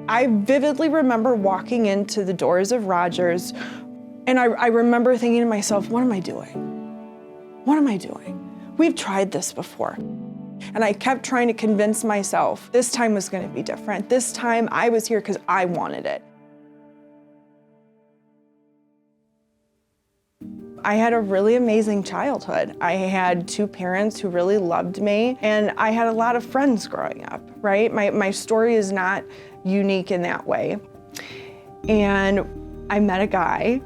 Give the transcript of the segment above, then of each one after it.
I vividly remember walking into the doors of Rogers, and I remember thinking to myself, what am I doing? What am I doing? We've tried this before. And I kept trying to convince myself this time was going to be different. This time I was here because I wanted it. I had a really amazing childhood. I had two parents who really loved me, and I had a lot of friends growing up, right? My story is not unique in that way. And I met a guy.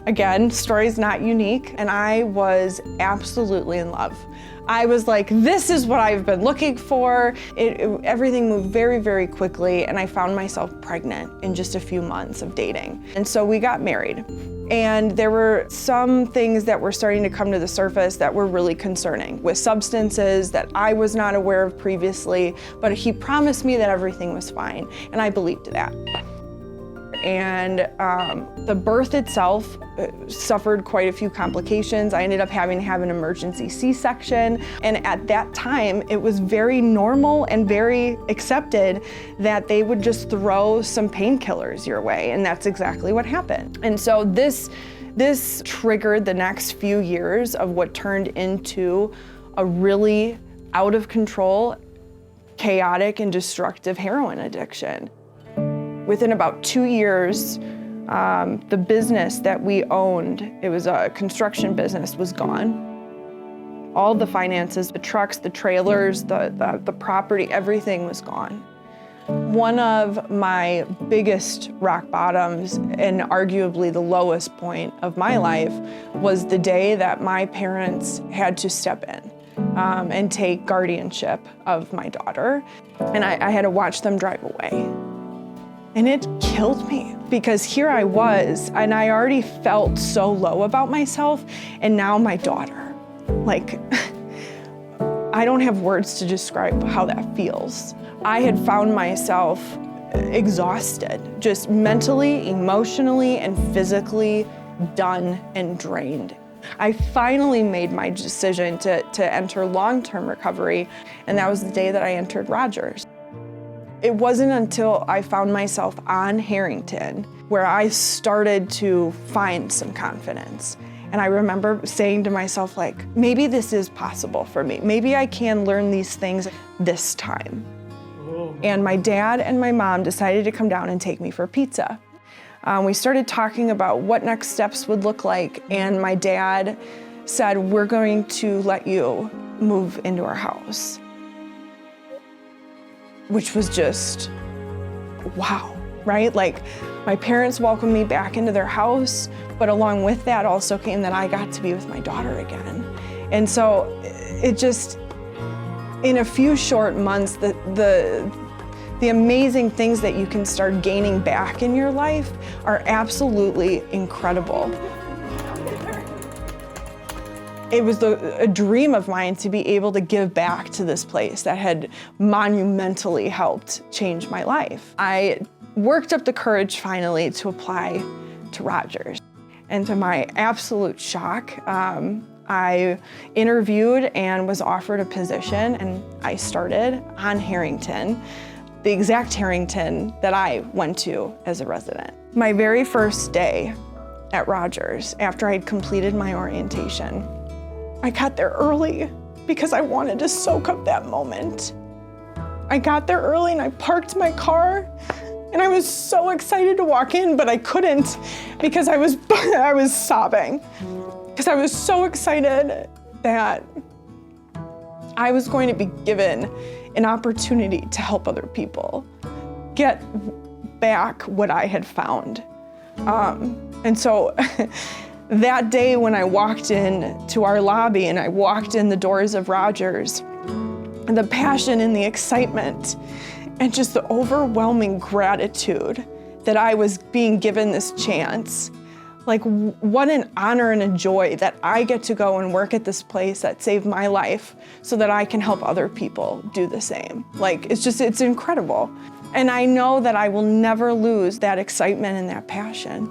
Again, story's not unique, and I was absolutely in love. I was like, this is what I've been looking for. Everything moved very, very quickly, and I found myself pregnant in just a few months of dating. And so we got married. And there were some things that were starting to come to the surface that were really concerning, with substances that I was not aware of previously, but he promised me that everything was fine, and I believed that. And the birth itself suffered quite a few complications. I ended up having to have an emergency C-section. And at that time, it was very normal and very accepted that they would just throw some painkillers your way. And that's exactly what happened. And so this triggered the next few years of what turned into a really out of control, chaotic, and destructive heroin addiction. Within about 2 years, the business that we owned, it was a construction business, was gone. All the finances, the trucks, the trailers, the property, everything was gone. One of my biggest rock bottoms, and arguably the lowest point of my life, was the day that my parents had to step in and take guardianship of my daughter. And I had to watch them drive away. And it killed me, because here I was, and I already felt so low about myself, and now my daughter. Like, I don't have words to describe how that feels. I had found myself exhausted, just mentally, emotionally, and physically done and drained. I finally made my decision to enter long-term recovery, and that was the day that I entered Rogers. It wasn't until I found myself on Harrington where I started to find some confidence. And I remember saying to myself, like, maybe this is possible for me. Maybe I can learn these things this time. And my dad and my mom decided to come down and take me for pizza. We started talking about what next steps would look like, and my dad said, we're going to let you move into our house. Which was just, wow, right? Like, my parents welcomed me back into their house, but along with that also came that I got to be with my daughter again. And so it just, in a few short months, the amazing things that you can start gaining back in your life are absolutely incredible. It was a dream of mine to be able to give back to this place that had monumentally helped change my life. I worked up the courage finally to apply to Rogers. And to my absolute shock, I interviewed and was offered a position, and I started on Harrington, the exact Harrington that I went to as a resident. My very first day at Rogers, after I'd completed my orientation, I got there early because I wanted to soak up that moment. I got there early and I parked my car, and I was so excited to walk in, but I couldn't because I was sobbing. Because I was so excited that I was going to be given an opportunity to help other people get back what I had found. And so that day when I walked in to our lobby and I walked in the doors of Rogers, the passion and the excitement and just the overwhelming gratitude that I was being given this chance. Like, what an honor and a joy that I get to go and work at this place that saved my life so that I can help other people do the same. Like, it's incredible. And I know that I will never lose that excitement and that passion.